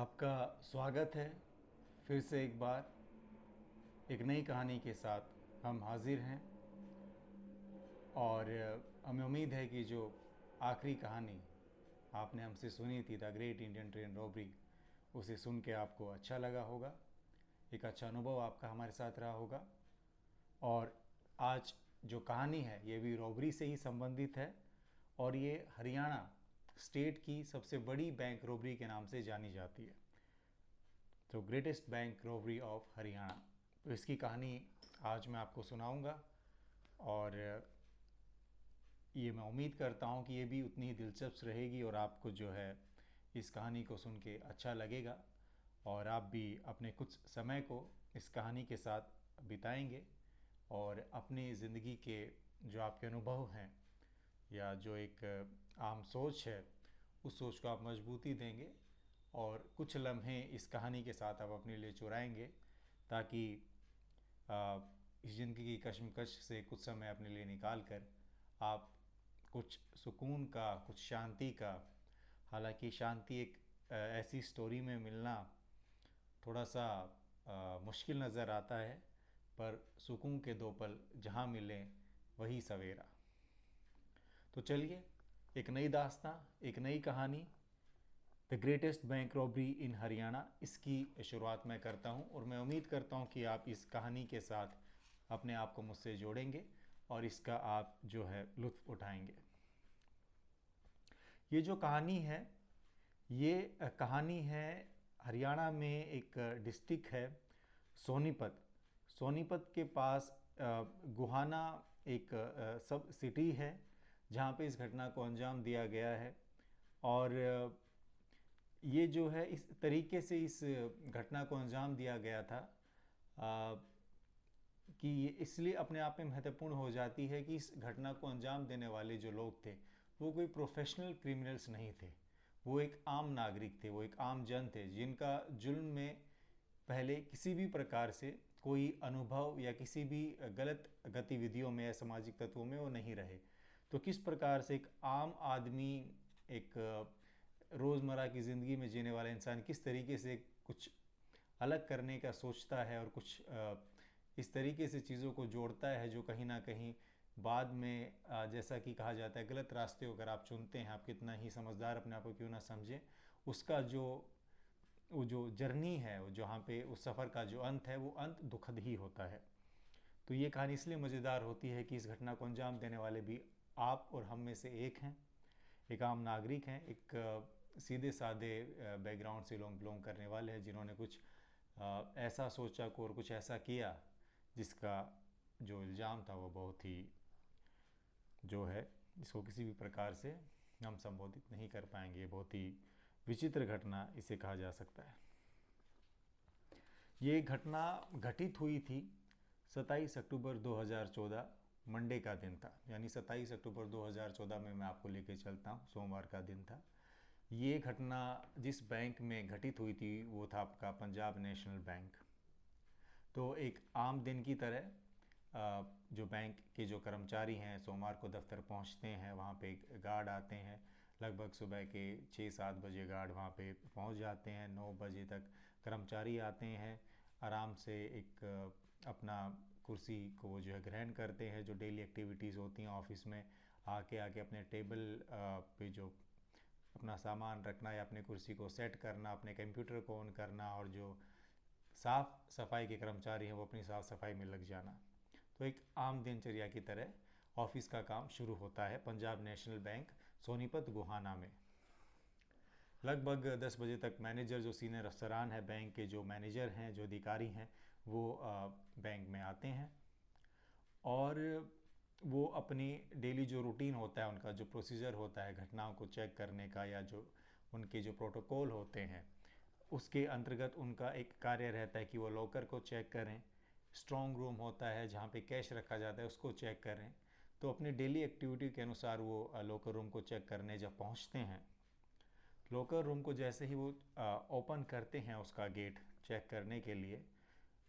आपका स्वागत है। फिर से एक बार एक नई कहानी के साथ हम हाजिर हैं। और हमें उम्मीद है कि जो आखिरी कहानी आपने हमसे सुनी थी, the great Indian train robbery, उसे सुन के आपको अच्छा लगा होगा, एक अच्छा अनुभव आपका हमारे साथ रहा होगा। और आज जो कहानी है ये भी रॉबरी से ही संबंधित है, और ये हरियाणा स्टेट की सबसे बड़ी बैंक रॉबरी के नाम से जानी जाती है, तो greatest bank robbery of Haryana. तो इसकी कहानी आज मैं आपको सुनाऊंगा, और ये मैं उम्मीद करता हूँ कि ये भी उतनी ही दिलचस्प रहेगी और आपको जो है इस कहानी को सुन के अच्छा लगेगा, और आप भी अपने कुछ समय को इस कहानी के साथ बिताएंगे और अपनी ज़िंदगी के जो आपके अनुभव हैं या जो एक आम सोच है उस सोच को आप मजबूती देंगे, और कुछ लम्हे इस कहानी के साथ आप अपने लिए चुराएंगे, ताकि इस ज़िंदगी की कश्मकश से कुछ समय अपने लिए निकाल कर आप कुछ सुकून का, कुछ शांति का, हालांकि शांति एक ऐसी स्टोरी में मिलना थोड़ा सा मुश्किल नज़र आता है, पर सुकून के दो पल जहाँ मिलें वही सवेरा। तो चलिए, एक नई दास्तां, एक नई कहानी, द ग्रेटेस्ट बैंक रॉबरी इन हरियाणा, इसकी शुरुआत मैं करता हूं, और मैं उम्मीद करता हूं कि आप इस कहानी के साथ अपने आप को मुझसे जोड़ेंगे और इसका आप जो है लुत्फ़ उठाएंगे। ये जो कहानी है, ये कहानी है हरियाणा में एक डिस्ट्रिक्ट है सोनीपत। सोनीपत के पास गुहाना एक सब सिटी है जहाँ पे इस घटना को अंजाम दिया गया है। और ये जो है इस तरीके से इस घटना को अंजाम दिया गया था कि ये इसलिए अपने आप में महत्वपूर्ण हो जाती है कि इस घटना को अंजाम देने वाले जो लोग थे वो कोई प्रोफेशनल क्रिमिनल्स नहीं थे, वो एक आम नागरिक थे, वो एक आम जन थे जिनका जुल्म में पहले किसी भी प्रकार से कोई अनुभव या किसी भी गलत गतिविधियों में या सामाजिक तत्वों में वो नहीं रहे। तो किस प्रकार से एक आम आदमी, एक रोज़मर्रा की ज़िंदगी में जीने वाला इंसान किस तरीके से कुछ अलग करने का सोचता है और कुछ इस तरीके से चीज़ों को जोड़ता है जो कहीं ना कहीं बाद में जैसा कि कहा जाता है गलत रास्ते अगर आप चुनते हैं, आप कितना ही समझदार अपने आप को क्यों ना समझें, उसका जो वो जो जर्नी है, वो जहाँ पे उस सफ़र का जो अंत है वो अंत दुखद ही होता है। तो ये कहानी इसलिए मज़ेदार होती है कि इस घटना को अंजाम देने वाले भी आप और हम में से एक हैं, एक आम नागरिक हैं, एक सीधे साधे बैकग्राउंड से बिलोंग करने वाले हैं जिन्होंने कुछ ऐसा सोचा को और कुछ ऐसा किया जिसका जो इल्ज़ाम था वो बहुत ही जो है इसको किसी भी प्रकार से हम संबोधित नहीं कर पाएंगे। बहुत ही विचित्र घटना इसे कहा जा सकता है। ये घटना घटित हुई थी 27 अक्टूबर 2014, मंडे का दिन था, यानी 27 अक्टूबर 2014 में मैं आपको लेके चलता हूँ, सोमवार का दिन था। ये घटना जिस बैंक में घटित हुई थी वो था आपका पंजाब नेशनल बैंक। तो एक आम दिन की तरह जो बैंक के जो कर्मचारी हैं सोमवार को दफ्तर पहुंचते हैं, वहाँ पे गार्ड आते हैं, लगभग सुबह के 6-7 बजे गार्ड वहाँ पे पहुंच जाते हैं, 9 बजे तक कर्मचारी आते हैं, आराम से एक अपना कुर्सी को वो जो है ग्रहण करते हैं, जो डेली एक्टिविटीज़ होती हैं ऑफिस में, आके अपने टेबल पे जो अपना सामान रखना या अपने कुर्सी को सेट करना, अपने कंप्यूटर को ऑन करना, और जो साफ़ सफाई के कर्मचारी हैं वो अपनी साफ़ सफाई में लग जाना। तो एक आम दिनचर्या की तरह ऑफिस का काम शुरू होता है पंजाब नेशनल बैंक सोनीपत गुहाना में। लगभग 10 बजे तक मैनेजर, जो सीनियर अफसरान है बैंक के, जो मैनेजर हैं, जो अधिकारी हैं, वो बैंक में आते हैं, और वो अपनी डेली जो रूटीन होता है, उनका जो प्रोसीजर होता है घटनाओं को चेक करने का, या जो उनके जो प्रोटोकॉल होते हैं उसके अंतर्गत उनका एक कार्य रहता है कि वो लॉकर को चेक करें, स्ट्रॉन्ग रूम होता है जहाँ पे कैश रखा जाता है उसको चेक करें। तो अपनी डेली एक्टिविटी के अनुसार वो लॉकर रूम को चेक करने जब पहुँचते हैं, लॉकर रूम को जैसे ही वो ओपन करते हैं उसका गेट चेक करने के लिए,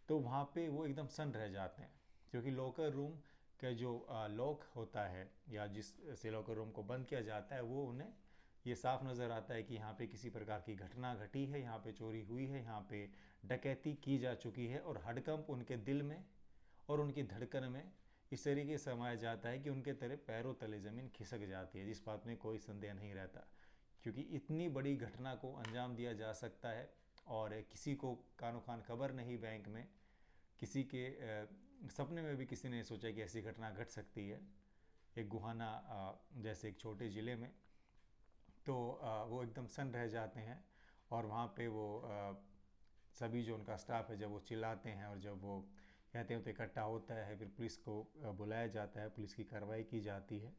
तो वहाँ पे वो एकदम सन्न रह जाते हैं, क्योंकि लॉकर रूम का जो लॉक होता है या जिस से लॉकर रूम को बंद किया जाता है वो उन्हें ये साफ नज़र आता है कि यहाँ पे किसी प्रकार की घटना घटी है, यहाँ पे चोरी हुई है, यहाँ पे डकैती की जा चुकी है। और हड़कंप उनके दिल में और उनकी धड़कन में इस तरीके से समाया जाता है कि उनके तेरे पैरों तले ज़मीन खिसक जाती है, जिस बात में कोई संदेह नहीं रहता। क्योंकि इतनी बड़ी घटना को अंजाम दिया जा सकता है और किसी को कानो कान खबर नहीं बैंक में, किसी के सपने में भी किसी ने सोचा कि ऐसी घटना घट सकती है एक गुहाना जैसे एक छोटे ज़िले में। तो वो एकदम सन्न रह जाते हैं और वहाँ पे वो सभी जो उनका स्टाफ है जब वो चिल्लाते हैं और जब वो कहते हैं तो इकट्ठा होता है, फिर पुलिस को बुलाया जाता है, पुलिस की कार्रवाई की जाती है।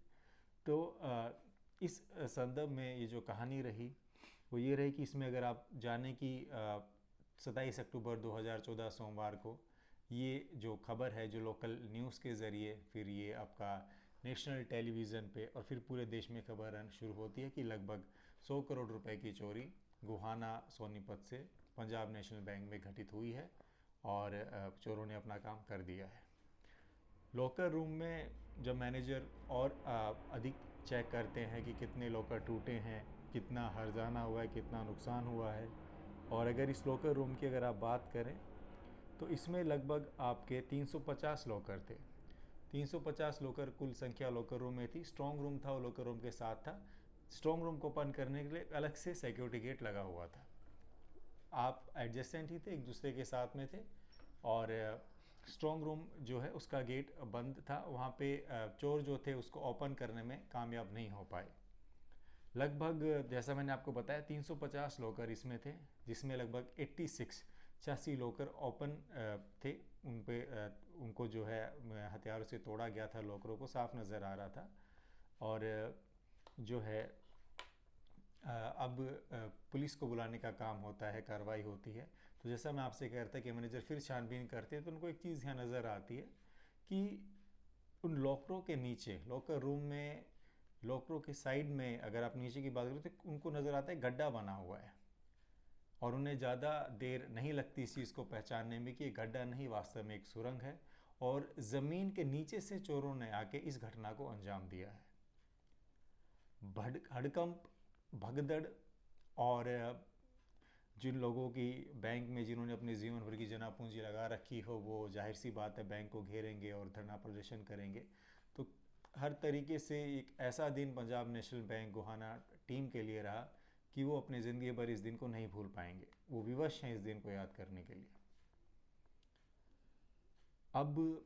तो इस संदर्भ में ये जो कहानी रही वो ये रही कि इसमें अगर आप जाने कि 27 अक्टूबर 2014 सोमवार को ये जो खबर है जो लोकल न्यूज़ के ज़रिए फिर ये आपका नेशनल टेलीविज़न पे और फिर पूरे देश में खबर आना शुरू होती है कि लगभग 100 करोड़ रुपए की चोरी गुहाना सोनीपत से पंजाब नेशनल बैंक में घटित हुई है और चोरों ने अपना काम कर दिया है। लॉकर रूम में जब मैनेजर और अधिक चेक करते हैं कि कितने लॉकर टूटे हैं, कितना हर्जाना हुआ है, कितना नुकसान हुआ है, और अगर इस लॉकर रूम की अगर आप बात करें तो इसमें लगभग आपके 350 लॉकर थे। 350 लॉकर कुल संख्या लॉकर रूम में थी। स्ट्रॉन्ग रूम था वो लॉकर रूम के साथ था। स्ट्रॉन्ग रूम को ओपन करने के लिए अलग से सिक्योरिटी गेट लगा हुआ था। आप एडजेसेंट ही थे, एक दूसरे के साथ में थे और स्ट्रॉन्ग रूम जो है उसका गेट बंद था। वहाँ पे चोर जो थे उसको ओपन करने में कामयाब नहीं हो पाए। लगभग जैसा मैंने आपको बताया 350 लॉकर इसमें थे, जिसमें लगभग 86 लॉकर ओपन थे। उन पे उनको जो है हथियारों से तोड़ा गया था, लॉकरों को साफ नज़र आ रहा था। और जो है अब पुलिस को बुलाने का काम होता है, कार्रवाई होती है। तो जैसा मैं आपसे कह रहा था कि मैनेजर फिर छानबीन करते हैं तो उनको एक चीज़ यहाँ नज़र आती है कि उन लॉकरों के नीचे, लॉकर रूम में लॉकरों के साइड में अगर आप नीचे की बात करें तो उनको नज़र आता है गड्ढा बना हुआ है। और उन्हें ज़्यादा देर नहीं लगती इस चीज़ को पहचानने में कि ये गड्ढा नहीं, वास्तव में एक सुरंग है और ज़मीन के नीचे से चोरों ने आके इस घटना को अंजाम दिया है। हड़कंप, भगदड़ और जिन लोगों की बैंक में जिन्होंने अपने जीवन भर की जना पूंजी लगा रखी हो वो जाहिर सी बात है बैंक को घेरेंगे और धरना प्रदर्शन करेंगे। तो हर तरीके से एक ऐसा दिन Punjab national bank Gohana team के लिए रहा कि वो अपनी ज़िंदगी भर इस दिन को नहीं भूल पाएंगे। वो विवश हैं इस दिन को याद करने के लिए। अब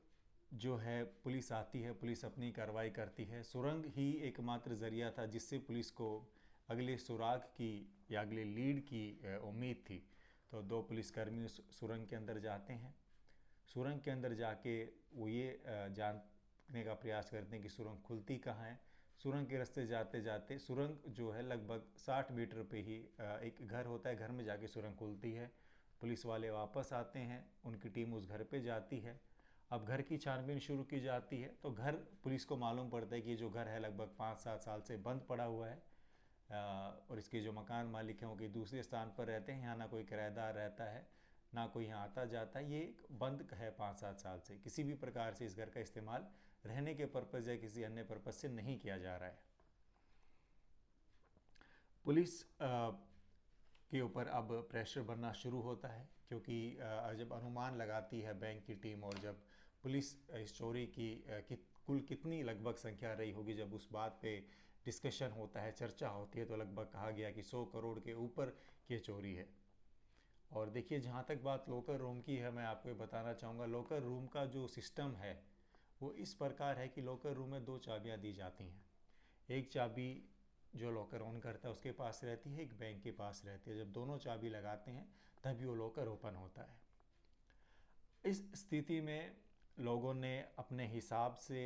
जो है पुलिस आती है, पुलिस अपनी कार्रवाई करती है। सुरंग ही एकमात्र ज़रिया था जिससे पुलिस को अगले सुराग की या अगले लीड की उम्मीद थी। तो दो पुलिसकर्मी सुरंग के अंदर जाते हैं। सुरंग के अंदर जाके वो ये जानने का प्रयास करते हैं कि सुरंग खुलती कहाँ है। सुरंग के रास्ते जाते जाते सुरंग जो है लगभग 60 मीटर पे ही एक घर होता है, घर में जाके सुरंग खुलती है। पुलिस वाले वापस आते हैं, उनकी टीम उस घर पे जाती है। अब घर की छानबीन शुरू की जाती है तो घर, पुलिस को मालूम पड़ता है कि जो घर है लगभग 5-7 साल से बंद पड़ा हुआ है और इसके जो मकान मालिक हैं वो कहीं दूसरे स्थान पर रहते हैं। यहाँ ना कोई किराएदार रहता है, ना कोई यहाँ आता जाता है। ये बंद है 5-7 साल से, किसी भी प्रकार से इस घर का इस्तेमाल रहने के पर्पज़ या किसी अन्य पर्पज़ से नहीं किया जा रहा है। पुलिस के ऊपर अब प्रेशर बनना शुरू होता है क्योंकि जब अनुमान लगाती है बैंक की टीम और जब पुलिस इस चोरी की कुल कितनी लगभग संख्या रही होगी, जब उस बात पे डिस्कशन होता है, चर्चा होती है, तो लगभग कहा गया कि 100 करोड़ के ऊपर की चोरी है। और देखिए, जहाँ तक बात लॉकर रूम की है, मैं आपको बताना चाहूँगा लॉकर रूम का जो सिस्टम है वो इस प्रकार है कि लॉकर रूम में 2 चाबियाँ दी जाती हैं। एक चाबी जो लॉकर ऑन करता है उसके पास रहती है, एक बैंक के पास रहती है। जब दोनों चाबी लगाते हैं तभी वो लॉकर ओपन होता है। इस स्थिति में लोगों ने अपने हिसाब से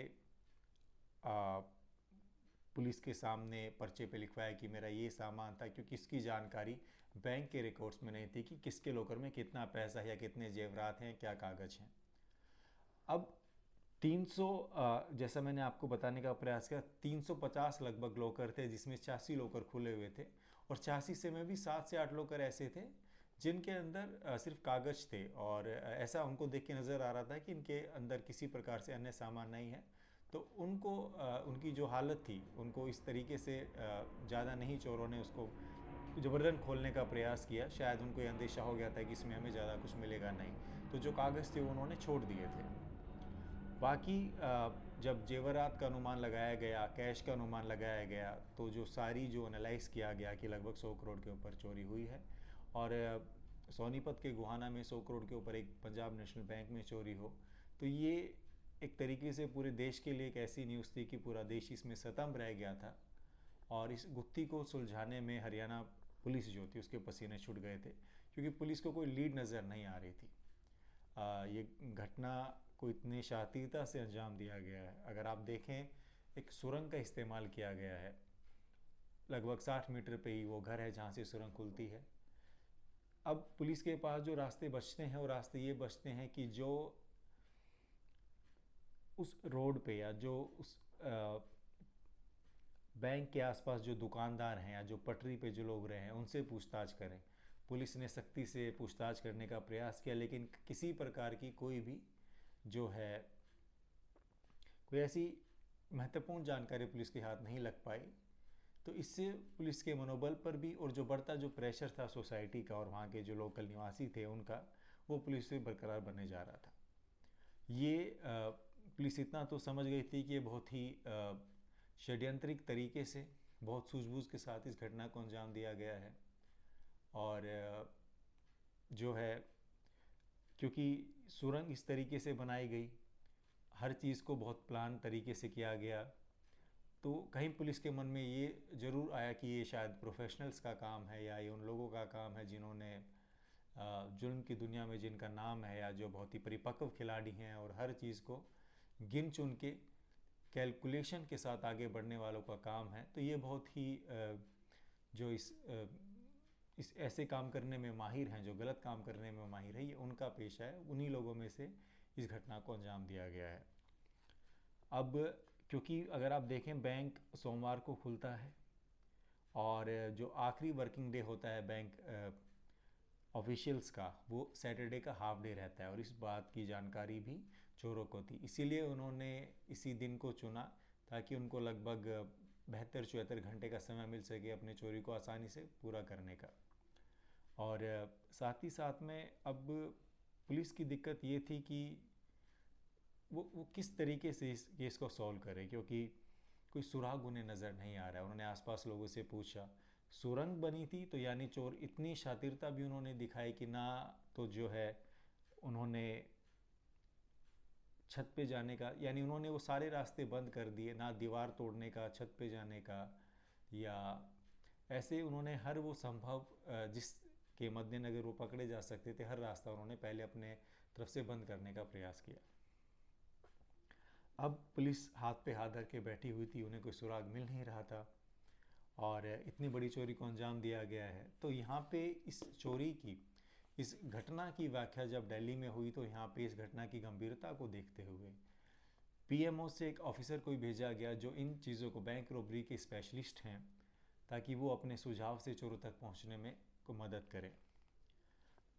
पुलिस के सामने पर्चे पे लिखवाया कि मेरा ये सामान था, क्योंकि इसकी जानकारी बैंक के रिकॉर्ड्स में नहीं थी कि किसके लॉकर में कितना पैसा है या कितने जेवरात हैं, क्या कागज़ हैं। अब 300 जैसा मैंने आपको बताने का प्रयास किया, 350 लगभग लॉकर थे जिसमें 86 लॉकर खुले हुए थे और 86 से में भी 7 से 8 लॉकर ऐसे थे जिनके अंदर सिर्फ कागज़ थे और ऐसा उनको देख के नज़र आ रहा था कि इनके अंदर किसी प्रकार से अन्य सामान नहीं है। तो उनको उनकी जो हालत थी, उनको इस तरीके से ज़्यादा नहीं चोरों ने उसको ज़बरदस्ती खोलने का प्रयास किया। शायद उनको ये अंदेशा हो गया था कि इसमें हमें ज़्यादा कुछ मिलेगा नहीं, तो जो कागज़ थे उन्होंने छोड़ दिए थे। बाकी जब जेवरात का अनुमान लगाया गया, कैश का अनुमान लगाया गया, तो जो सारी जो एनालाइज किया गया कि लगभग 100 करोड़ के ऊपर चोरी हुई है। और सोनीपत के गुहाना में 100 करोड़ के ऊपर एक पंजाब नेशनल बैंक में चोरी हो, तो ये एक तरीके से पूरे देश के लिए एक ऐसी न्यूज़ थी कि पूरा देश इसमें सतर्क रह गया था। और इस गुत्थी को सुलझाने में हरियाणा पुलिस जो थी उसके पसीने छूट गए थे, क्योंकि पुलिस को कोई लीड नज़र नहीं आ रही थी। ये घटना को इतने शातिरता से अंजाम दिया गया है। अगर आप देखें, एक सुरंग का इस्तेमाल किया गया है। लगभग 60 मीटर पे ही वो घर है जहाँ से सुरंग खुलती है। अब पुलिस के पास जो रास्ते बचते हैं वो रास्ते ये बचते हैं कि जो उस रोड पे या जो उस बैंक के आसपास जो दुकानदार हैं या जो पटरी पे जो लोग रहे हैं उनसे पूछताछ करें। पुलिस ने सख्ती से पूछताछ करने का प्रयास किया, लेकिन किसी प्रकार की कोई भी जो है कोई ऐसी महत्वपूर्ण जानकारी पुलिस के हाथ नहीं लग पाई। तो इससे पुलिस के मनोबल पर भी, और जो बढ़ता जो प्रेशर था सोसाइटी का और वहाँ के जो लोकल निवासी थे उनका, वो पुलिस से बरकरार बनने जा रहा था। ये पुलिस इतना तो समझ गई थी कि ये बहुत ही षड्यंत्रिक तरीके से, बहुत सूझबूझ के साथ इस घटना को अंजाम दिया गया है। और जो है, क्योंकि सुरंग इस तरीके से बनाई गई, हर चीज़ को बहुत प्लान तरीके से किया गया, तो कहीं पुलिस के मन में ये ज़रूर आया कि ये शायद प्रोफेशनल्स का काम है या ये उन लोगों का काम है जिन्होंने जुल्म की दुनिया में जिनका नाम है, या जो बहुत ही परिपक्व खिलाड़ी हैं और हर चीज़ को गिन चुन के कैलकुलेशन के साथ आगे बढ़ने वालों का काम है। तो ये बहुत ही जो इस ऐसे काम करने में माहिर हैं, जो गलत काम करने में माहिर है, ये उनका पेशा है। उन्हीं लोगों में से इस घटना को अंजाम दिया गया है। अब क्योंकि अगर आप देखें, बैंक सोमवार को खुलता है और जो आखिरी वर्किंग डे होता है बैंक ऑफिशियल्स का, वो सैटरडे का हाफ डे रहता है, और इस बात की जानकारी भी चोरों को थी। इसीलिए उन्होंने इसी दिन को चुना ताकि उनको लगभग 72-74 घंटे का समय मिल सके अपने चोरी को आसानी से पूरा करने का। और साथ ही साथ में अब पुलिस की दिक्कत ये थी कि वो किस तरीके से इस केस को सॉल्व करे, क्योंकि कोई सुराग उन्हें नज़र नहीं आ रहा है। उन्होंने आसपास लोगों से पूछा, सुरंग बनी थी तो यानी चोर इतनी शातिरता भी उन्होंने दिखाई कि ना तो जो है उन्होंने छत पे जाने का, यानी उन्होंने वो सारे रास्ते बंद कर दिए, ना दीवार तोड़ने का, छत पे जाने का, या ऐसे उन्होंने हर वो संभव जिसके मद्देनज़र वो पकड़े जा सकते थे, हर रास्ता उन्होंने पहले अपने तरफ से बंद करने का प्रयास किया। अब पुलिस हाथ पे हाथ धर के बैठी हुई थी, उन्हें कोई सुराग मिल नहीं रहा था और इतनी बड़ी चोरी को अंजाम दिया गया है। तो यहाँ पे इस चोरी की, इस घटना की व्याख्या जब दिल्ली में हुई, तो यहाँ पे इस घटना की गंभीरता को देखते हुए पीएमओ से एक ऑफिसर को भेजा गया जो इन चीज़ों को, बैंक रॉबरी के स्पेशलिस्ट हैं, ताकि वो अपने सुझाव से चोरों तक पहुँचने में को मदद करें।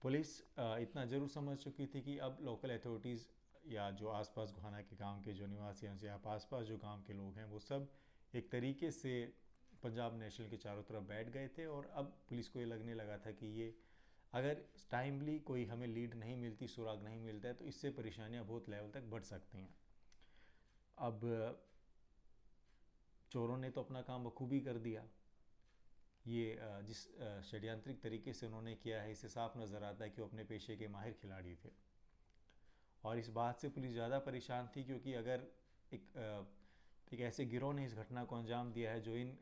पुलिस इतना ज़रूर समझ चुकी थी कि अब लोकल अथॉरिटीज़ या जो आसपास गुहाना के गांव के जो निवासी हैं या आसपास जो गांव के लोग हैं, वो सब एक तरीके से पंजाब नेशनल के चारों तरफ बैठ गए थे। और अब पुलिस को ये लगने लगा था कि ये अगर टाइमली कोई हमें लीड नहीं मिलती, सुराग नहीं मिलता है, तो इससे परेशानियां बहुत लेवल तक बढ़ सकती हैं। अब चोरों ने तो अपना काम बखूबी कर दिया। ये जिस षड्यंत्रिक तरीके से उन्होंने किया है, इससे साफ नज़र आता है कि वो अपने पेशे के माहिर खिलाड़ी थे। और इस बात से पुलिस ज़्यादा परेशान थी क्योंकि अगर एक ऐसे गिरोह ने इस घटना को अंजाम दिया है जो इन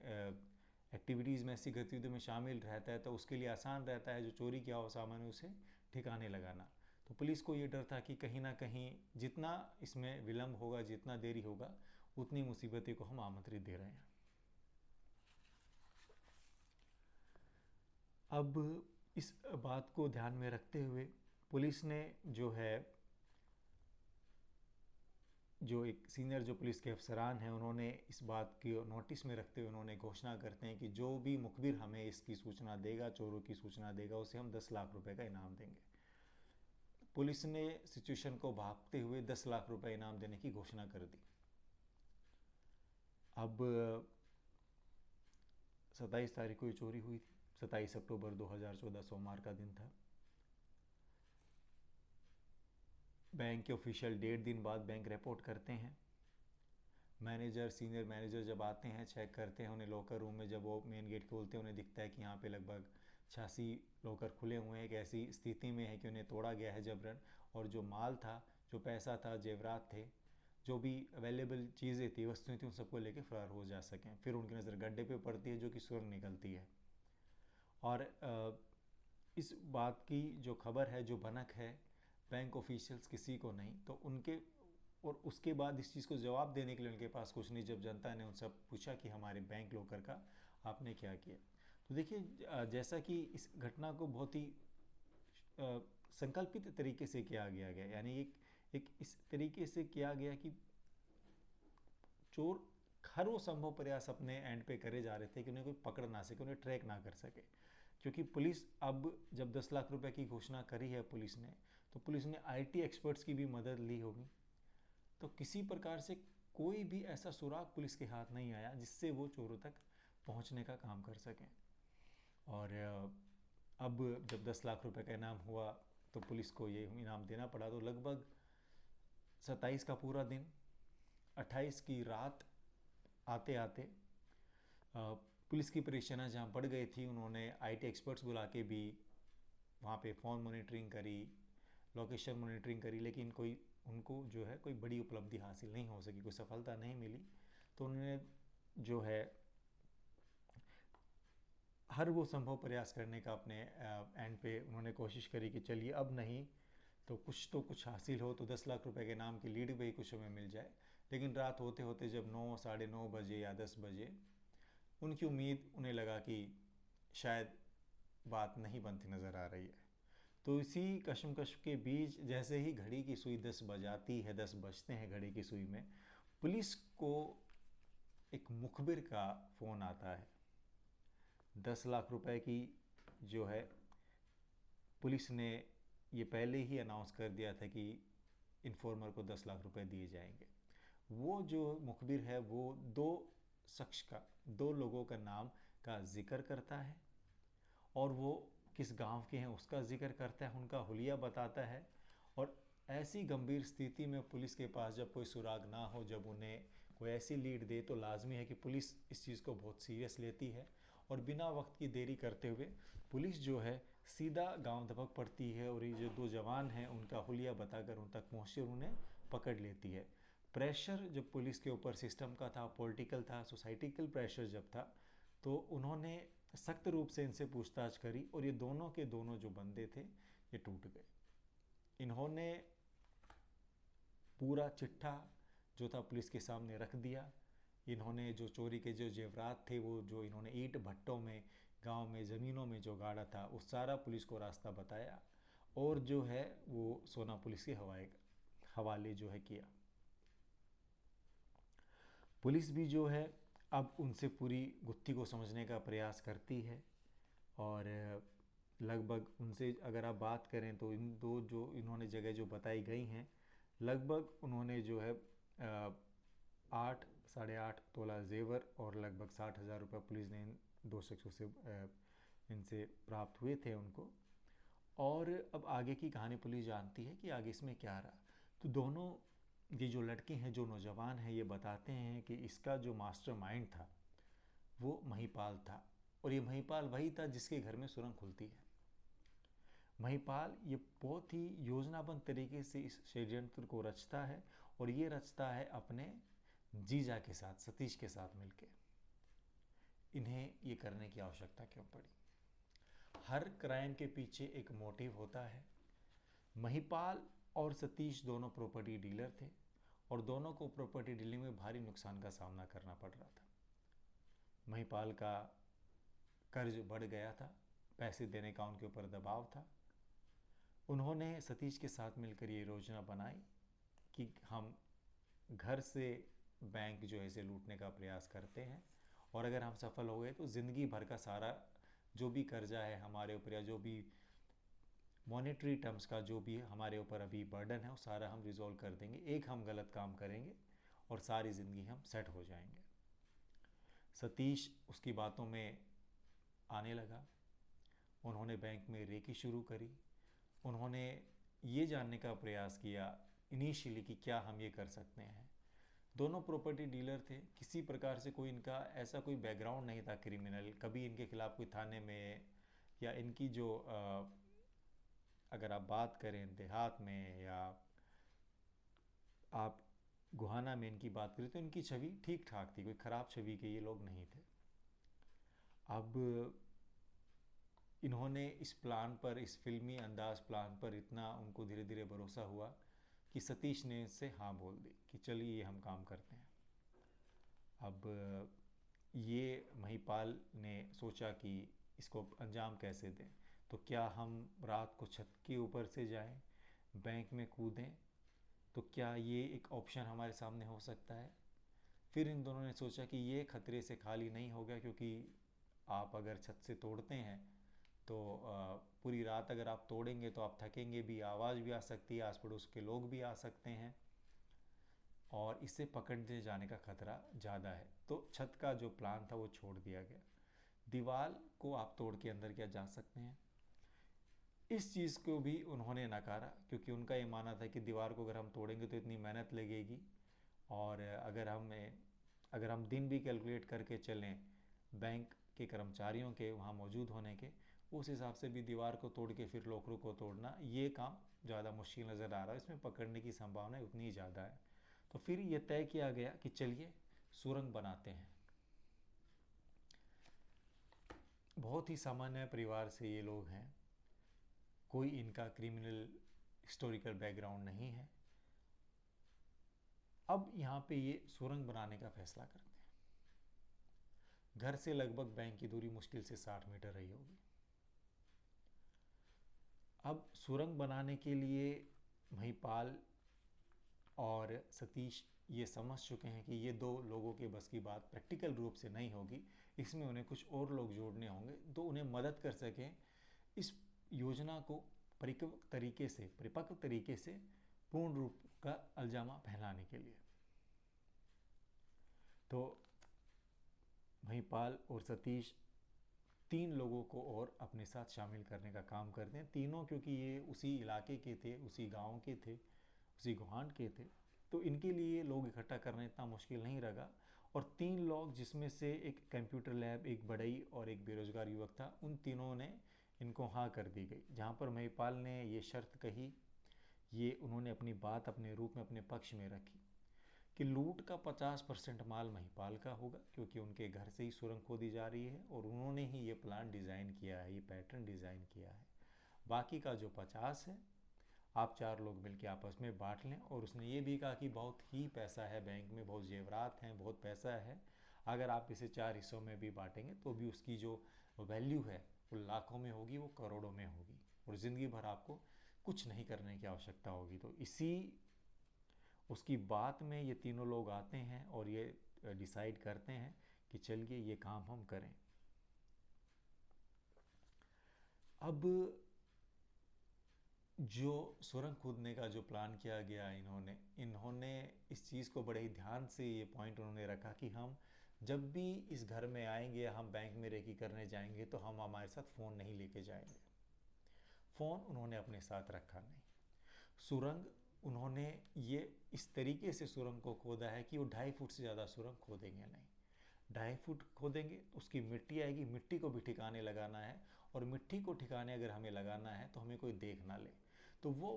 एक्टिविटीज़ में, ऐसी गतिविधियों में शामिल रहता है, तो उसके लिए आसान रहता है जो चोरी किया हुआ सामान है उसे ठिकाने लगाना। तो पुलिस को ये डर था कि कहीं ना कहीं जितना इसमें विलम्ब होगा, जितना देरी होगा, उतनी मुसीबतें को हम आमंत्रित दे रहे हैं। अब इस बात को ध्यान में रखते हुए पुलिस ने जो एक सीनियर जो पुलिस के अफसरान हैं, उन्होंने इस बात की नोटिस में रखते हुए उन्होंने घोषणा करते हैं कि जो भी मुखबिर हमें इसकी सूचना देगा, चोरों की सूचना देगा, उसे हम 10 लाख रुपए का इनाम देंगे। पुलिस ने सिचुएशन को भांपते हुए 10 लाख रुपए इनाम देने की घोषणा कर दी। अब 27 तारीख को ये चोरी हुई थी। 27 अक्टूबर 2014 सोमवार का दिन था। बैंक के ऑफिशियल 1.5 दिन बाद बैंक रिपोर्ट करते हैं। मैनेजर, सीनियर मैनेजर जब आते हैं, चेक करते हैं उन्हें लॉकर रूम में, जब वो मेन गेट खोलते हैं उन्हें दिखता है कि यहाँ पे लगभग 86 लॉकर खुले हुए हैं। एक ऐसी स्थिति में है कि उन्हें तोड़ा गया है जबरन, और जो माल था, जो पैसा था, जेवरात थे, जो भी अवेलेबल चीज़ें थी, वस्तुएं थी, उन सबको लेके फरार हो जा सकें। फिर उनकी नज़र गड्ढे पे पड़ती है जो कि सुरंग निकलती है। और इस बात की जो खबर है, जो भनक है, बैंक ऑफिशियल्स किसी को नहीं, तो उनके, और उसके बाद इस चीज़ को जवाब देने के लिए उनके पास कुछ नहीं। जब जनता ने उनसे पूछा कि हमारे बैंक लॉकर का आपने क्या किया, तो देखिए जैसा कि इस घटना को बहुत ही संकल्पित तरीके से किया गया, यानी एक इस तरीके से किया गया कि चोर हर वो संभव प्रयास अपने एंड पे करे जा रहे थे कि उन्हें कोई पकड़ ना सके, उन्हें ट्रैक ना कर सके। क्योंकि पुलिस अब जब 10 लाख रुपए की घोषणा करी है पुलिस ने, तो पुलिस ने आईटी एक्सपर्ट्स की भी मदद ली होगी। तो किसी प्रकार से कोई भी ऐसा सुराग पुलिस के हाथ नहीं आया जिससे वो चोरों तक पहुंचने का काम कर सकें। और अब जब 10 लाख रुपए का इनाम हुआ तो पुलिस को ये इनाम देना पड़ा। तो लगभग 27 का पूरा दिन, 28 की रात आते आते पुलिस की परेशानियाँ जहाँ बढ़ गई थी, उन्होंने आईटी एक्सपर्ट्स बुला के भी वहाँ पे फ़ोन मॉनिटरिंग करी, लोकेशन मॉनिटरिंग करी, लेकिन कोई उनको जो है कोई बड़ी उपलब्धि हासिल नहीं हो सकी, कोई सफलता नहीं मिली। तो उन्होंने जो है हर वो संभव प्रयास करने का अपने एंड पे उन्होंने कोशिश करी कि चलिए अब नहीं तो कुछ हासिल हो, तो 10 लाख रुपए के नाम की लीड भी कुछ हमें मिल जाए। लेकिन रात होते होते जब 9, साढ़े 9 बजे या 10 बजे उनकी उम्मीद, उन्हें लगा कि शायद बात नहीं बनती नज़र आ रही है। तो इसी कशमकश के बीच जैसे ही घड़ी की सुई 10 बजाती है, 10 बजते हैं घड़ी की सुई में, पुलिस को एक मुखबिर का फ़ोन आता है। 10 लाख रुपए की जो है, पुलिस ने ये पहले ही अनाउंस कर दिया था कि इन्फॉर्मर को 10 लाख रुपए दिए जाएंगे। वो जो मुखबिर है वो दो लोगों का नाम का जिक्र करता है, और वो किस गांव के हैं उसका जिक्र करता है, उनका हुलिया बताता है। और ऐसी गंभीर स्थिति में पुलिस के पास जब कोई सुराग ना हो, जब उन्हें कोई ऐसी लीड दे, तो लाजमी है कि पुलिस इस चीज़ को बहुत सीरियस लेती है। और बिना वक्त की देरी करते हुए पुलिस जो है सीधा गांव धपक पड़ती है, और ये जो दो जवान हैं उनका हुलिया बताकर उन तक पहुँचती और उन्हें पकड़ लेती है। प्रेशर जब पुलिस के ऊपर सिस्टम का था, पॉलिटिकल था, सोसाइटिकल प्रेशर जब था, तो उन्होंने सख्त रूप से इनसे पूछताछ करी, और ये दोनों के दोनों जो बंदे थे ये टूट गए। इन्होंने पूरा चिट्ठा जो था पुलिस के सामने रख दिया। इन्होंने जो चोरी के जो जेवरात थे, वो जो इन्होंने ईंट भट्टों में, गांव में, ज़मीनों में जो गाड़ा था, वो सारा पुलिस को रास्ता बताया, और जो है वो सोना पुलिस के हवाले जो है किया। पुलिस भी जो है अब उनसे पूरी गुत्थी को समझने का प्रयास करती है, और लगभग उनसे अगर आप बात करें तो इन दो जो इन्होंने जगह जो बताई गई हैं, लगभग उन्होंने जो है 8, साढ़े 8 तोला जेवर और लगभग 60,000 रुपये पुलिस ने इन दो शख्सों से इनसे प्राप्त हुए थे उनको। और अब आगे की कहानी पुलिस जानती है कि आगे इसमें क्या रहा। तो दोनों ये जो लड़के हैं, जो नौजवान हैं, ये बताते हैं कि इसका जो मास्टरमाइंड था वो महिपाल था, और ये महिपाल वही था जिसके घर में सुरंग खुलती है। महिपाल ये बहुत ही योजनाबद्ध तरीके से इस षड्यंत्र को रचता है, और ये रचता है अपने जीजा के साथ, सतीश के साथ मिलके। इन्हें ये करने की आवश्यकता क्यों पड़ी? हर क्राइम के पीछे एक मोटिव होता है। महिपाल और सतीश दोनों प्रॉपर्टी डीलर थे, और दोनों को प्रॉपर्टी डीलिंग में भारी नुकसान का सामना करना पड़ रहा था। महिपाल का कर्ज बढ़ गया था, पैसे देने का उनके ऊपर दबाव था। उन्होंने सतीश के साथ मिलकर ये योजना बनाई कि हम घर से बैंक जो है इसे लूटने का प्रयास करते हैं, और अगर हम सफल हो गए तो ज़िंदगी भर का सारा जो भी कर्जा है हमारे ऊपर, या जो भी मॉनेटरी टर्म्स का जो भी हमारे ऊपर अभी बर्डन है, वो सारा हम रिजॉल्व कर देंगे। एक हम गलत काम करेंगे और सारी ज़िंदगी हम सेट हो जाएंगे। सतीश उसकी बातों में आने लगा। उन्होंने बैंक में रेकी शुरू करी। उन्होंने ये जानने का प्रयास किया इनिशियली कि क्या हम ये कर सकते हैं। दोनों प्रॉपर्टी डीलर थे, किसी प्रकार से कोई इनका ऐसा कोई बैकग्राउंड नहीं था क्रिमिनल, कभी इनके खिलाफ कोई थाने में या इनकी जो अगर आप बात करें देहात में या आप गुहाना में इनकी बात करें तो इनकी छवि ठीक ठाक थी, कोई ख़राब छवि के ये लोग नहीं थे। अब इन्होंने इस प्लान पर, इस फिल्मी अंदाज प्लान पर इतना उनको धीरे धीरे भरोसा हुआ कि सतीश ने इससे हाँ बोल दी कि चलिए ये हम काम करते हैं। अब ये महिपाल ने सोचा कि इसको अंजाम कैसे दें, तो क्या हम रात को छत के ऊपर से जाएं, बैंक में कूदें, तो क्या ये एक ऑप्शन हमारे सामने हो सकता है। फिर इन दोनों ने सोचा कि ये खतरे से खाली नहीं होगा, क्योंकि आप अगर छत से तोड़ते हैं तो पूरी रात अगर आप तोड़ेंगे तो आप थकेंगे भी, आवाज़ भी आ सकती है, आस पड़ोस के लोग भी आ सकते हैं और इससे पकड़ दिए जाने का खतरा ज़्यादा है। तो छत का जो प्लान था वो छोड़ दिया गया। दीवार को आप तोड़ के अंदर क्या जा सकते हैं, इस चीज़ को भी उन्होंने नकारा, क्योंकि उनका ये मानना था कि दीवार को अगर हम तोड़ेंगे तो इतनी मेहनत लगेगी और अगर हम दिन भी कैलकुलेट करके चलें बैंक के कर्मचारियों के वहाँ मौजूद होने के, उस हिसाब से भी दीवार को तोड़ के फिर लॉकरों को तोड़ना ये काम ज़्यादा मुश्किल नज़र आ रहा है, इसमें पकड़ने की संभावना उतनी ही ज़्यादा है। तो फिर ये तय किया गया कि चलिए सुरंग बनाते हैं। बहुत ही सामान्य परिवार से ये लोग हैं, कोई इनका क्रिमिनल हिस्टोरिकल बैकग्राउंड नहीं है। अब यहाँ पे ये सुरंग बनाने का फैसला करते हैं। घर से लगभग बैंक की दूरी मुश्किल से 60 मीटर रही होगी। अब सुरंग बनाने के लिए महिपाल और सतीश ये समझ चुके हैं कि ये दो लोगों के बस की बात प्रैक्टिकल रूप से नहीं होगी, इसमें उन्हें कुछ और लोग जोड़ने होंगे तो उन्हें मदद कर सकें इस योजना को परिपक्व तरीके से पूर्ण रूप का अलजामा पहनाने के लिए। तो महिपाल और सतीश 3 लोगों को और अपने साथ शामिल करने का काम करते हैं। तीनों क्योंकि ये उसी इलाके के थे, उसी गांव के थे, उसी गुहान के थे, तो इनके लिए लोग इकट्ठा करना इतना मुश्किल नहीं रहा। और 3 लोग जिसमें से एक कंप्यूटर लैब, एक बढ़ई और एक बेरोजगार युवक था, उन तीनों ने इनको हाँ कर दी गई। जहाँ पर महिपाल ने ये शर्त कही, ये उन्होंने अपनी बात अपने रूप में अपने पक्ष में रखी कि लूट का 50% माल महिपाल का होगा, क्योंकि उनके घर से ही सुरंग खोदी जा रही है और उन्होंने ही ये प्लान डिज़ाइन किया है, ये पैटर्न डिज़ाइन किया है। बाकी का जो 50 है आप 4 लोग मिलकर आपस में बांट लें। और उसने ये भी कहा कि बहुत ही पैसा है बैंक में, बहुत जेवरात हैं, बहुत पैसा है, अगर आप इसे 4 हिस्सों में भी बांटेंगे तो भी उसकी जो वैल्यू है वो लाखों में होगी, वो करोड़ों में होगी और ज़िंदगी भर आपको कुछ नहीं करने की आवश्यकता होगी। तो इसी उसकी बात में ये तीनों लोग आते हैं और ये डिसाइड करते हैं कि चलिए ये काम हम करें। अब जो सुरंग खोदने का जो प्लान किया गया, इन्होंने इस चीज़ को बड़े ही ध्यान से ये पॉइंट उन्होंने रखा कि हम जब भी इस घर में आएंगे, हम बैंक में रेकी करने जाएंगे तो हम हमारे साथ फ़ोन नहीं लेके जाएंगे। फ़ोन उन्होंने अपने साथ रखा नहीं। सुरंग उन्होंने ये इस तरीके से सुरंग को खोदा है कि वो 2.5 फुट से ज़्यादा सुरंग खोदेंगे नहीं। 2.5 फुट खोदेंगे तो उसकी मिट्टी आएगी, मिट्टी को भी ठिकाने लगाना है और मिट्टी को ठिकाने अगर हमें लगाना है तो हमें कोई देख ना ले। तो वो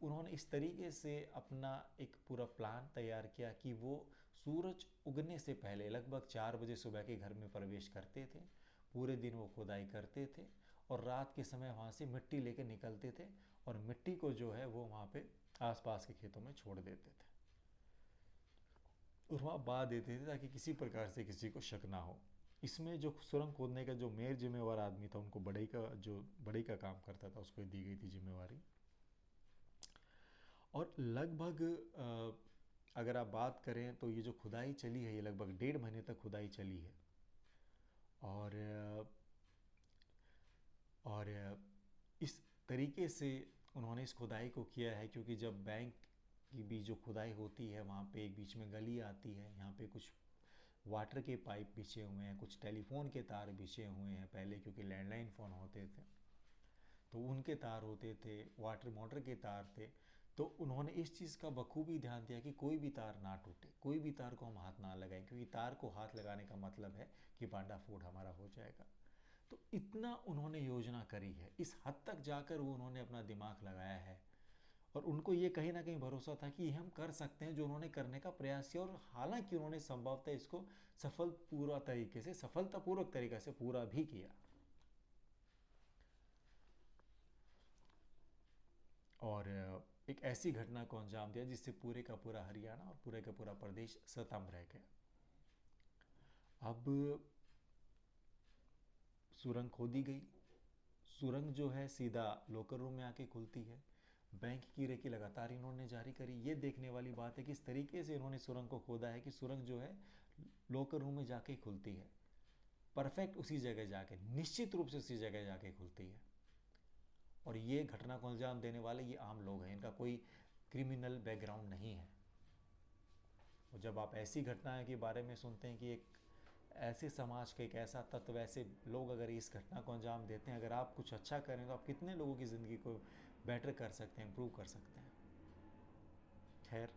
उन्होंने इस तरीके से अपना एक पूरा प्लान तैयार किया कि वो सूरज उगने से पहले लगभग 4 बजे सुबह के घर में प्रवेश करते थे। पूरे दिन वो खुदाई करते थे और रात के समय वहाँ से मिट्टी लेके निकलते थे और मिट्टी को जो है वो वहाँ पे आसपास के खेतों में छोड़ देते थे और वहाँ बहा देते थे ताकि किसी प्रकार से किसी को शक ना हो। इसमें जो सुरंग खोदने का जो मेयर जिम्मेवार आदमी था, उनको बढ़ई का काम करता था, उसको दी गई थी जिम्मेवारी। और लगभग अगर आप बात करें तो ये जो खुदाई चली है, ये लगभग 1.5 महीने तक खुदाई चली है। और इस तरीके से उन्होंने इस खुदाई को किया है, क्योंकि जब बैंक की भी जो खुदाई होती है वहाँ पे एक बीच में गली आती है, यहाँ पे कुछ वाटर के पाइप बिछे हुए हैं, कुछ टेलीफोन के तार बिछे हुए हैं पहले, क्योंकि लैंडलाइन फ़ोन होते थे तो उनके तार होते थे, वाटर मोटर के तार थे। तो उन्होंने इस चीज़ का बखूबी ध्यान दिया कि कोई भी तार ना टूटे, कोई भी तार को हम हाथ ना लगाएं, क्योंकि तार को हाथ लगाने का मतलब है कि बांडाफोड़ हमारा हो जाएगा। तो इतना उन्होंने योजना करी है, इस हद तक जाकर वो उन्होंने अपना दिमाग लगाया है। और उनको ये कहीं ना कहीं भरोसा था कि हम कर सकते हैं जो उन्होंने करने का प्रयास किया, और हालांकि उन्होंने संभवतः इसको सफलतापूर्वक तरीके से पूरा भी किया। और एक ऐसी घटना को अंजाम दिया जिससे पूरे का पूरा हरियाणा और पूरे का पूरा प्रदेश सतर्क रह गया। अब सुरंग खोदी गई। सुरंग जो है सीधा लॉकर रूम में आके खुलती है। बैंक की रेकी लगातार इन्होंने जारी करी। ये देखने वाली बात है कि इस तरीके से इन्होंने सुरंग को खोदा है कि सुरंग जो है लॉकर रूम में जाके खुलती है, परफेक्ट उसी जगह जाके, निश्चित रूप से उसी जगह जाके खुलती है। और ये घटना को अंजाम देने वाले ये आम लोग हैं, इनका कोई क्रिमिनल बैकग्राउंड नहीं है। और जब आप ऐसी घटनाएं के बारे में सुनते हैं कि एक ऐसे समाज का एक ऐसा तत्व, ऐसे लोग अगर इस घटना को अंजाम देते हैं, अगर आप कुछ अच्छा करें तो आप कितने लोगों की ज़िंदगी को बेटर कर सकते हैं, इम्प्रूव कर सकते हैं। खैर,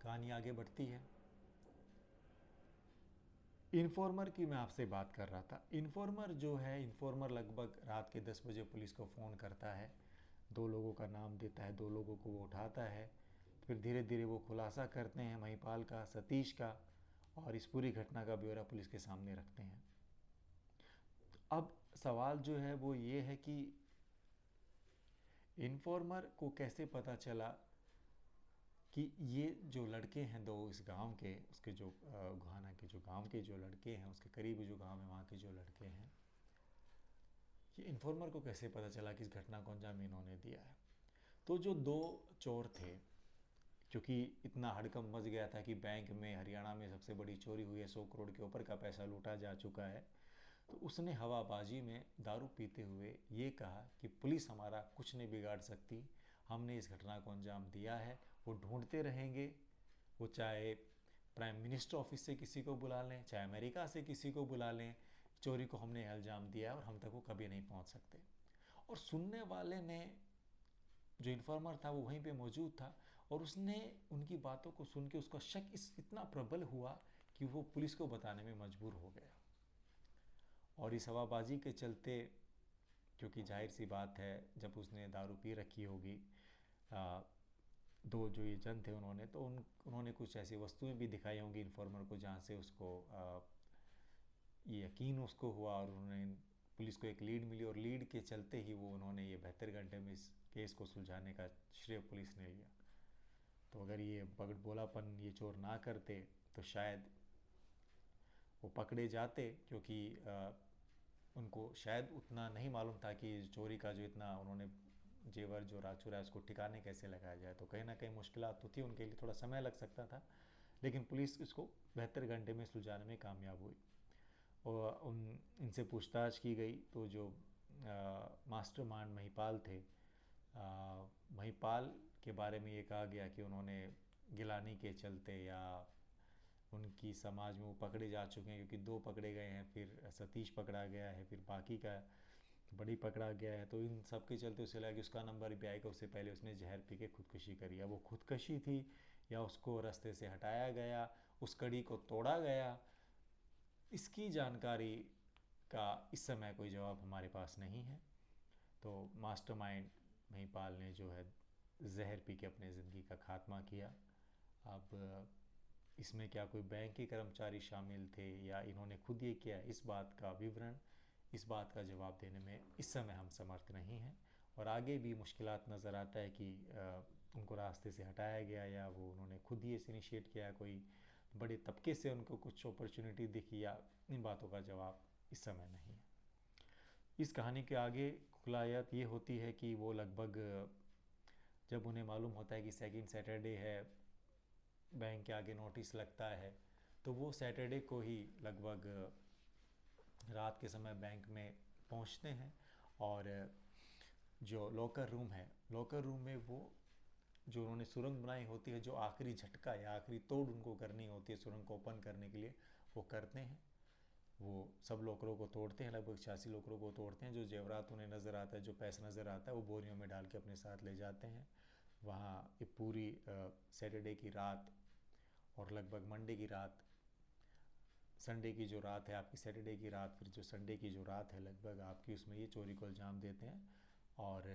कहानी आगे बढ़ती है। इन्फॉर्मर की मैं आपसे बात कर रहा था। इन्फॉर्मर जो है, इन्फॉर्मर लगभग रात के 10 बजे पुलिस को फ़ोन करता है, 2 लोगों का नाम देता है, 2 लोगों को वो उठाता है। फिर धीरे धीरे वो खुलासा करते हैं महिपाल का, सतीश का, और इस पूरी घटना का ब्यौरा पुलिस के सामने रखते हैं। अब सवाल जो है वो ये है कि इन्फॉर्मर को कैसे पता चला कि ये जो लड़के हैं दो इस गांव के, उसके जो गुहाना के जो गांव के जो लड़के हैं, उसके करीब जो गांव है वहाँ के जो लड़के हैं, ये इन्फॉर्मर को कैसे पता चला कि इस घटना को अंजाम इन्होंने दिया है। तो जो 2 चोर थे, क्योंकि इतना हड़कंप मच गया था कि बैंक में, हरियाणा में सबसे बड़ी चोरी हुई है, 100 करोड़ के ऊपर का पैसा लूटा जा चुका है, तो उसने हवाबाजी में दारू पीते हुए ये कहा कि पुलिस हमारा कुछ नहीं बिगाड़ सकती, हमने इस घटना को अंजाम दिया है, वो ढूंढते रहेंगे, वो चाहे प्राइम मिनिस्टर ऑफिस से किसी को बुला लें, चाहे अमेरिका से किसी को बुला लें, चोरी को हमने अंजाम दिया है और हम तक वो कभी नहीं पहुंच सकते। और सुनने वाले ने, जो इन्फॉर्मर था वो वहीं पे मौजूद था, और उसने उनकी बातों को सुन के उसका शक इतना प्रबल हुआ कि वो पुलिस को बताने में मजबूर हो गया। और इस हवाबाजी के चलते, क्योंकि जाहिर सी बात है जब उसने दारू पी रखी होगी, 2 जो ये जन थे उन्होंने तो उन्होंने कुछ ऐसी वस्तुएं भी दिखाई होंगी इन्फॉर्मर को, जहाँ से उसको ये यकीन उसको हुआ, और उन्होंने पुलिस को एक लीड मिली, और लीड के चलते ही वो उन्होंने ये 72 घंटे में इस केस को सुलझाने का श्रेय पुलिस ने लिया। तो अगर ये बगड़ बोलापन ये चोर ना करते तो शायद वो पकड़े जाते, क्योंकि उनको शायद उतना नहीं मालूम था कि चोरी का जो इतना उन्होंने जेवर जो चुरा है उसको ठिकाने कैसे लगाया जाए। तो कहीं ना कहीं मुश्किलात तो थी उनके लिए, थोड़ा समय लग सकता था, लेकिन पुलिस इसको 72 घंटे में सुलझाने में कामयाब हुई। और इनसे पूछताछ की गई तो जो मास्टरमाइंड महिपाल थे, महिपाल के बारे में ये कहा गया कि उन्होंने गिलानी के चलते या उनकी समाज में वो पकड़े जा चुके हैं, क्योंकि 2 पकड़े गए हैं, फिर सतीश पकड़ा गया है, फिर बाकी का बड़ी पकड़ा गया है। तो इन सब के चलते उसे लगा कि उसका नंबर भी आएगा, उससे पहले उसने जहर पी के खुदकुशी करी। अब वो खुदकुशी थी या उसको रास्ते से हटाया गया, उस कड़ी को तोड़ा गया, इसकी जानकारी का इस समय कोई जवाब हमारे पास नहीं है। तो मास्टरमाइंड महिपाल ने जो है जहर पी के अपने ज़िंदगी का खात्मा किया। अब इसमें क्या कोई बैंक के कर्मचारी शामिल थे या इन्होंने खुद ये किया, इस बात का विवरण, इस बात का जवाब देने में इस समय हम समर्थ नहीं हैं। और आगे भी मुश्किलात नज़र आता है कि उनको रास्ते से हटाया गया या वो उन्होंने खुद ही इसे इनिशिएट किया, कोई बड़े तबके से उनको कुछ अपॉर्चुनिटी दिखी, या इन बातों का जवाब इस समय नहीं है। इस कहानी के आगे खुलायात ये होती है कि वो लगभग, जब उन्हें मालूम होता है कि सेकंड सैटरडे है, बैंक के आगे नोटिस लगता है, तो वो सैटरडे को ही लगभग रात के समय बैंक में पहुंचते हैं, और जो लॉकर रूम है, लॉकर रूम में वो जो उन्होंने सुरंग बनाई होती है, जो आखिरी झटका या आखिरी तोड़ उनको करनी होती है सुरंग को ओपन करने के लिए, वो करते हैं। वो सब लोकरों को तोड़ते हैं, लगभग 86 लोकरों को तोड़ते हैं। जो जेवरात उन्हें नज़र आता है, जो पैसा नज़र आता है, वो बोरियों में डाल के अपने साथ ले जाते हैं। वहाँ ये पूरी सैटरडे की रात और लगभग मंडे की रात, संडे की जो रात है आपकी, सैटरडे की रात, फिर जो संडे की जो रात है लगभग आपकी, उसमें ये चोरी को अंजाम देते हैं। और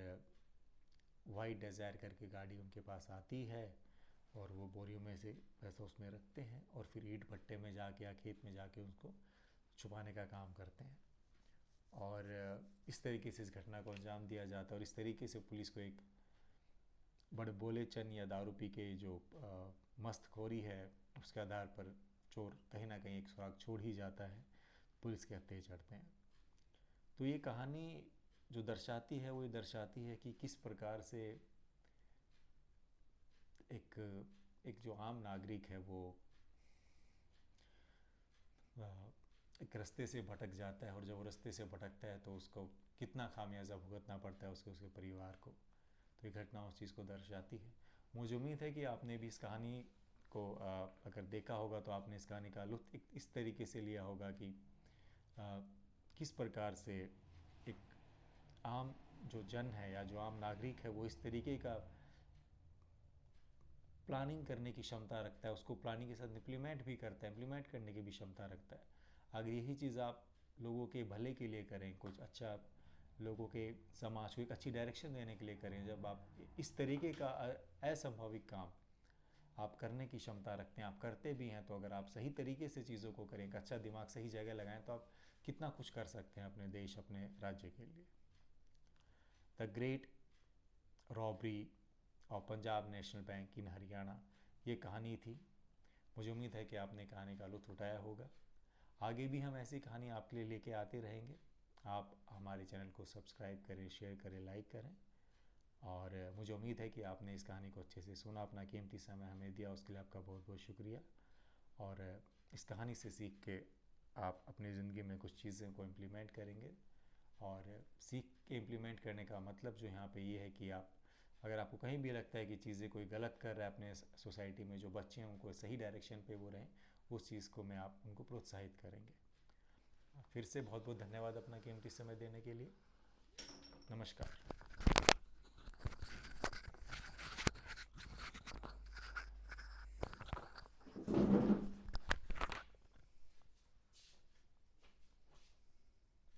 वाइट डिज़ायर करके गाड़ी उनके पास आती है और वो बोरियों में से पैसा उसमें रखते हैं और फिर ईंट भट्टे में जाके या खेत में जाके उसको छुपाने का काम करते हैं। और इस तरीके से इस घटना को अंजाम दिया जाता है। और इस तरीके से पुलिस को एक बड़े बोलेचन या दारू पी के जो मस्तखोरी है उसके आधार पर चोर कहीं ना कहीं एक सुराग छोड़ ही जाता है, पुलिस के हत्थे चढ़ते हैं। तो ये कहानी जो दर्शाती है वो ये दर्शाती है कि किस प्रकार से एक एक जो आम नागरिक है वो एक रास्ते से भटक जाता है, और जब रास्ते से भटकता है तो उसको कितना खामियाजा भुगतना पड़ता है उसके परिवार को। तो ये घटना उस चीज़ को दर्शाती है। मुझे उम्मीद है कि आपने भी इस कहानी को अगर देखा होगा तो आपने इस कहानी का लुत्फ़ इस तरीके से लिया होगा कि किस प्रकार से एक आम जो जन है या जो आम नागरिक है वो इस तरीके का प्लानिंग करने की क्षमता रखता है, उसको प्लानिंग के साथ इम्प्लीमेंट भी करता है, इम्प्लीमेंट करने की भी क्षमता रखता है। अगर यही चीज़ आप लोगों के भले के लिए करें, कुछ अच्छा लोगों के समाज को एक अच्छी डायरेक्शन देने के लिए करें, जब आप इस तरीके का असंभाविक काम आप करने की क्षमता रखते हैं, आप करते भी हैं, तो अगर आप सही तरीके से चीज़ों को करें, एक अच्छा दिमाग सही जगह लगाएं, तो आप कितना कुछ कर सकते हैं अपने देश, अपने राज्य के लिए। द ग्रेट रॉबरी और पंजाब नेशनल बैंक इन हरियाणा, ये कहानी थी। मुझे उम्मीद है कि आपने कहानी का लुत्फ़ उठाया होगा। आगे भी हम ऐसी कहानी आपके लिए लेके आते रहेंगे। आप हमारे चैनल को सब्सक्राइब करें, शेयर करें, लाइक करें। और मुझे उम्मीद है कि आपने इस कहानी को अच्छे से सुना, अपना कीमती समय हमें दिया, उसके लिए आपका बहुत बहुत शुक्रिया। और इस कहानी से सीख के आप अपनी ज़िंदगी में कुछ चीज़ों को इम्प्लीमेंट करेंगे। और सीख के इम्प्लीमेंट करने का मतलब जो यहाँ पे ये है कि आप, अगर आपको कहीं भी लगता है कि चीज़ें कोई गलत कर रहा है अपने सोसाइटी में, जो बच्चे हैं उनको सही डायरेक्शन पे वो रहें, उस चीज़ को मैं आप उनको प्रोत्साहित करेंगे। फिर से बहुत बहुत धन्यवाद अपना कीमती समय देने के लिए। नमस्कार।